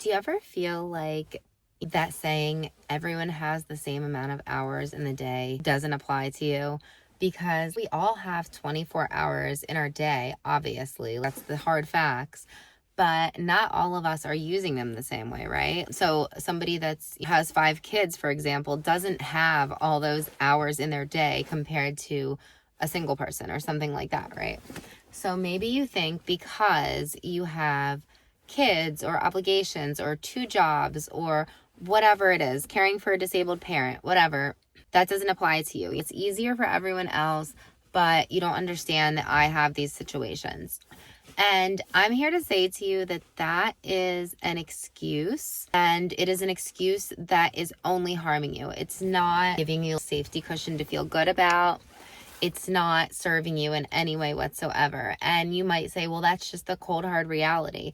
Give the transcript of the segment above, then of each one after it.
Do you ever feel like that saying, everyone has the same amount of hours in the day, doesn't apply to you? Because we all have 24 hours in our day, obviously. That's the hard facts. But not all of us are using them the same way, right? So somebody that has 5 kids, for example, doesn't have all those hours in their day compared to a single person or something like that, right? So maybe you think because you have kids or obligations or 2 jobs or whatever it is, caring for a disabled parent, whatever, that doesn't apply to you. It's easier for everyone else, but you don't understand that I have these situations. And I'm here to say to you that that is an excuse, and it is an excuse that is only harming you. It's not giving you a safety cushion to feel good about. It's not serving you in any way whatsoever. And you might say, well, that's just the cold, hard reality.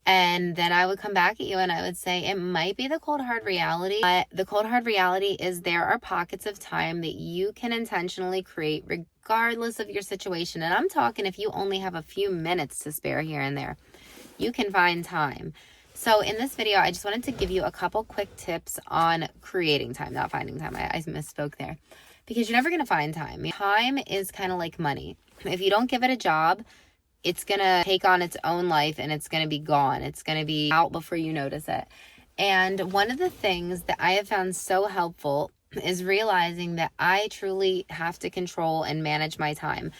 And then I would come back at you and I would say, it might be the cold, hard reality, but the cold, hard reality is there are pockets of time that you can intentionally create regardless of your situation. And I'm talking if you only have a few minutes to spare here and there, you can find time. So in this video, I just wanted to give you a couple quick tips on creating time, not finding time. I misspoke there, because you're never going to find time. Time is kind of like money. If you don't give it a job, it's going to take on its own life and it's going to be gone. It's going to be out before you notice it. And one of the things that I have found so helpful is realizing that I truly have to control and manage my time.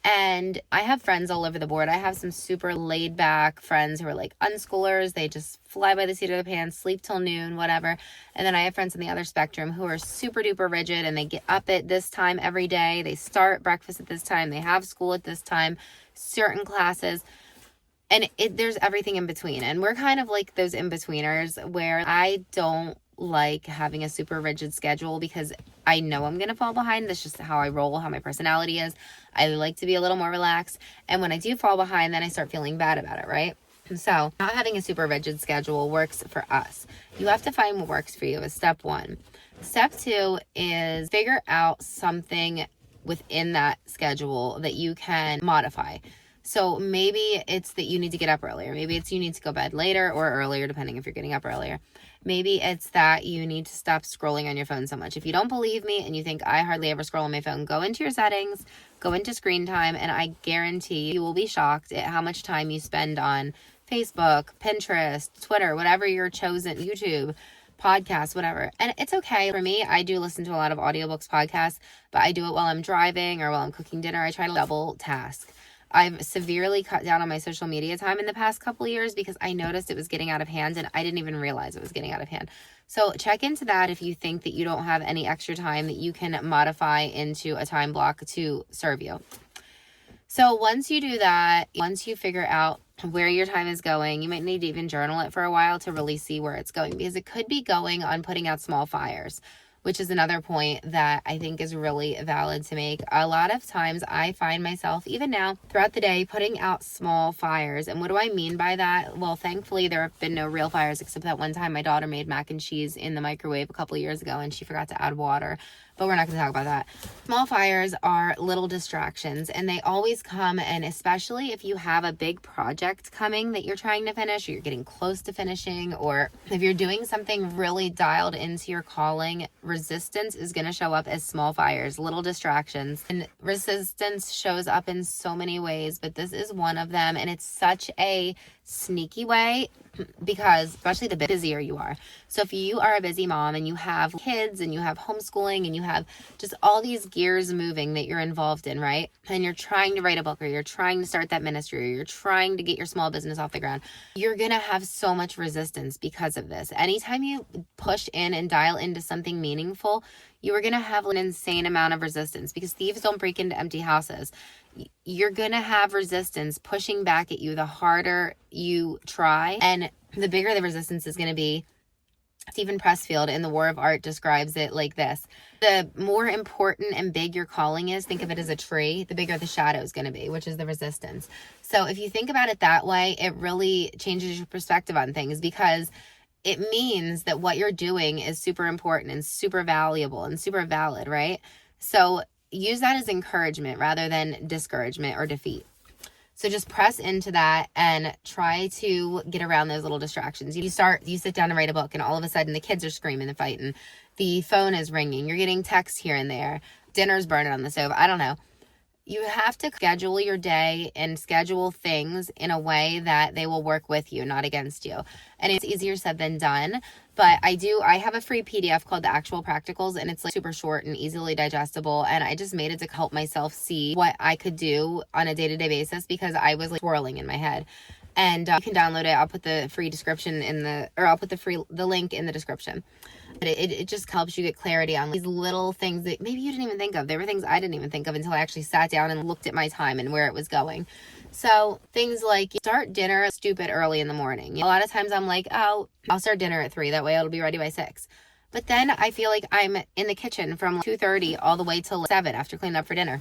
And I have friends all over the board. I have some super laid back friends who are like unschoolers. They just fly by the seat of their pants, sleep till noon, whatever. And then I have friends on the other spectrum who are super duper rigid and they get up at this time every day. They start breakfast at this time. They have school at this time, certain classes. And there's everything in between. And we're kind of like those in-betweeners where I don't like having a super rigid schedule because I know I'm going to fall behind. That's just how I roll, how my personality is. I like to be a little more relaxed. And when I do fall behind, then I start feeling bad about it, right? So not having a super rigid schedule works for us. You have to find what works for you is step 1. Step 2 is figure out something within that schedule that you can modify. So maybe it's that you need to get up earlier. Maybe it's you need to go to bed later or earlier, depending if you're getting up earlier. Maybe it's that you need to stop scrolling on your phone so much. If you don't believe me and you think I hardly ever scroll on my phone, go into your settings, go into screen time, and I guarantee you will be shocked at how much time you spend on Facebook, Pinterest, Twitter, whatever your chosen, YouTube, podcasts, whatever. And it's okay. For me, I do listen to a lot of audiobooks, podcasts, but I do it while I'm driving or while I'm cooking dinner. I try to double task. I've severely cut down on my social media time in the past couple of years because I noticed it was getting out of hand and I didn't even realize it was getting out of hand. So check into that if you think that you don't have any extra time that you can modify into a time block to serve you. So once you do that, once you figure out where your time is going, you might need to even journal it for a while to really see where it's going, because it could be going on putting out small fires, which is another point that I think is really valid to make. A lot of times I find myself, even now, throughout the day, putting out small fires. And what do I mean by that? Well, thankfully, there have been no real fires, except that one time my daughter made mac and cheese in the microwave a couple of years ago, and she forgot to add water. But we're not going to talk about that. Small fires are little distractions, and they always come, and especially if you have a big project coming that you're trying to finish, or you're getting close to finishing, or if you're doing something really dialed into your calling, resistance is going to show up as small fires, little distractions. And resistance shows up in so many ways, but this is one of them, and it's such a sneaky way, because especially the busier you are. So if you are a busy mom and you have kids and you have homeschooling and you have just all these gears moving that you're involved in, right? And you're trying to write a book, or you're trying to start that ministry, or you're trying to get your small business off the ground, you're going to have so much resistance because of this. Anytime you push in and dial into something meaningful, you are going to have an insane amount of resistance, because thieves don't break into empty houses. You're going to have resistance pushing back at you the harder you try, and the bigger the resistance is going to be. Stephen Pressfield in The War of Art describes it like this: the more important and big your calling is, think of it as a tree, the bigger the shadow is going to be, which is the resistance. So if you think about it that way, it really changes your perspective on things, because it means that what you're doing is super important and super valuable and super valid, right? So use that as encouragement rather than discouragement or defeat. So just press into that and try to get around those little distractions. You sit down to write a book, and all of a sudden the kids are screaming and fighting. The phone is ringing. You're getting texts here and there. Dinner's burning on the stove. I don't know. You have to schedule your day and schedule things in a way that they will work with you, not against you. And it's easier said than done. But I have a free PDF called The Actual Practicals, and it's like super short and easily digestible. And I just made it to help myself see what I could do on a day-to-day basis, because I was like swirling in my head. And you can download it. I'll put the free description I'll put the link in the description. But it just helps you get clarity on these little things that maybe you didn't even think of. There were things I didn't even think of until I actually sat down and looked at my time and where it was going. So things like start dinner stupid early in the morning. A lot of times I'm like, oh, I'll start dinner at 3. That way it'll be ready by 6. But then I feel like I'm in the kitchen from 2:30 all the way till 7 after cleaning up for dinner.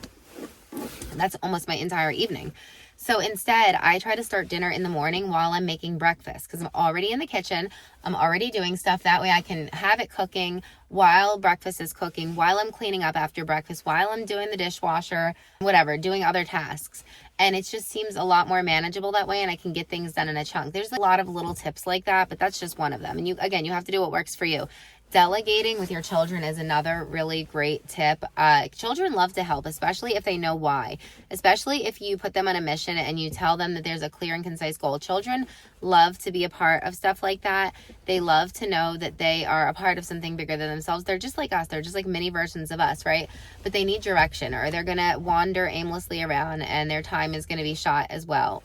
And that's almost my entire evening. So instead, I try to start dinner in the morning while I'm making breakfast, because I'm already in the kitchen. I'm already doing stuff. That way I can have it cooking while breakfast is cooking, while I'm cleaning up after breakfast, while I'm doing the dishwasher, whatever, doing other tasks. And it just seems a lot more manageable that way, and I can get things done in a chunk. There's a lot of little tips like that, but that's just one of them. And you have to do what works for you. Delegating with your children is another really great tip. Children love to help, especially if they know why. Especially if you put them on a mission and you tell them that there's a clear and concise goal. Children love to be a part of stuff like that. They love to know that they are a part of something bigger than themselves. They're just like us. They're just like mini versions of us, right? But they need direction, or they're going to wander aimlessly around and their time is going to be shot as well.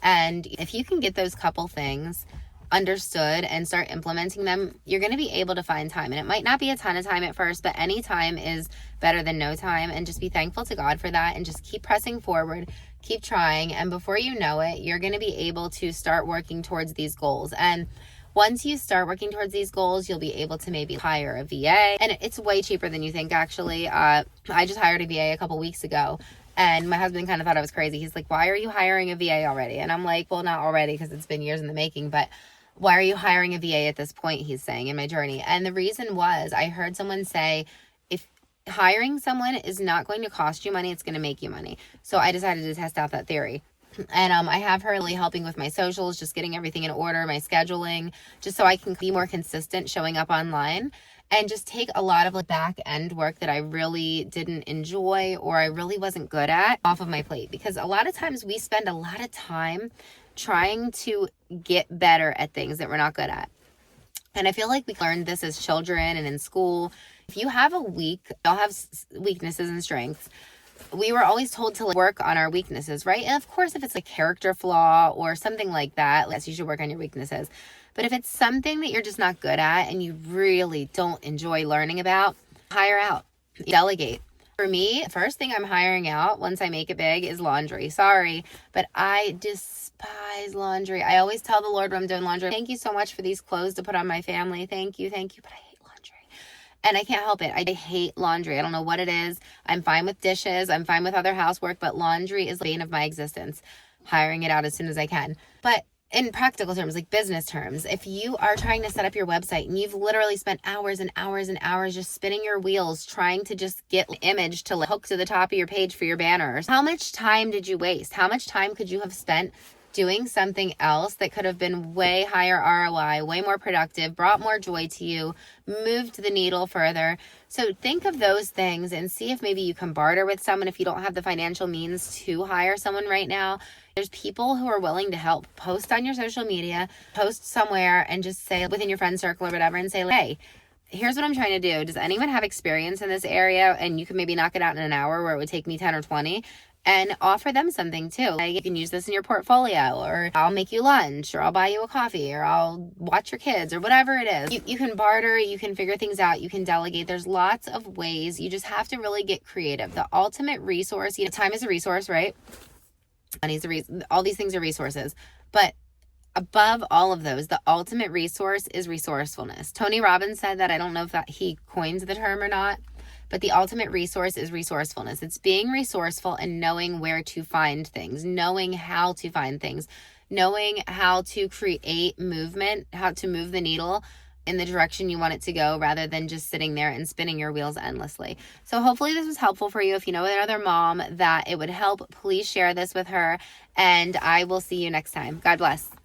And if you can get those couple things understood and start implementing them, you're going to be able to find time. And it might not be a ton of time at first, but any time is better than no time. And just be thankful to God for that, and just keep pressing forward, keep trying. And before you know it, you're going to be able to start working towards these goals. And once you start working towards these goals, you'll be able to maybe hire a VA. And it's way cheaper than you think, actually. I just hired a VA a couple weeks ago. And my husband kind of thought I was crazy. He's like, why are you hiring a VA already? And I'm like, well, not already, because it's been years in the making, but why are you hiring a VA at this point, he's saying, in my journey. And the reason was, I heard someone say, if hiring someone is not going to cost you money, it's going to make you money. So I decided to test out that theory. And I have her really helping with my socials, just getting everything in order, my scheduling, just so I can be more consistent showing up online, and just take a lot of back end work that I really didn't enjoy or I really wasn't good at off of my plate. Because a lot of times we spend a lot of time trying to get better at things that we're not good at. And I feel like we learned this as children and in school. If you have a weak, you'll have weaknesses and strengths. We were always told to work on our weaknesses, right? And of course, if it's a character flaw or something like that, yes, you should work on your weaknesses. But if it's something that you're just not good at and you really don't enjoy learning about, hire out, delegate. For me, first thing I'm hiring out once I make it big is laundry. Sorry, but I despise laundry. I always tell the Lord when I'm doing laundry, thank you so much for these clothes to put on my family. Thank you. But I hate laundry. And I can't help it. I hate laundry. I don't know what it is. I'm fine with dishes. I'm fine with other housework, but laundry is the bane of my existence. Hiring it out as soon as I can. But in practical terms, like business terms, if you are trying to set up your website and you've literally spent hours and hours and hours just spinning your wheels trying to just get an image to hook to the top of your page for your banners, how much time did you waste? How much time could you have spent doing something else that could have been way higher ROI, way more productive, brought more joy to you, moved the needle further? So think of those things and see if maybe you can barter with someone if you don't have the financial means to hire someone right now. There's people who are willing to help. Post on your social media, post somewhere, and just say within your friend circle or whatever, and say, hey, here's what I'm trying to do. Does anyone have experience in this area? And you can maybe knock it out in an hour where it would take me 10 or 20. And offer them something too. Like, you can use this in your portfolio, or I'll make you lunch, or I'll buy you a coffee, or I'll watch your kids, or whatever it is. You can barter, you can figure things out, you can delegate. There's lots of ways. You just have to really get creative. The ultimate resource, time is a resource, right? Money's all these things are resources. But above all of those, the ultimate resource is resourcefulness. Tony Robbins said that. I don't know if that he coined the term or not. But the ultimate resource is resourcefulness. It's being resourceful and knowing where to find things, knowing how to find things, knowing how to create movement, how to move the needle in the direction you want it to go rather than just sitting there and spinning your wheels endlessly. So hopefully this was helpful for you. If you know another mom that it would help, please share this with her, and I will see you next time. God bless.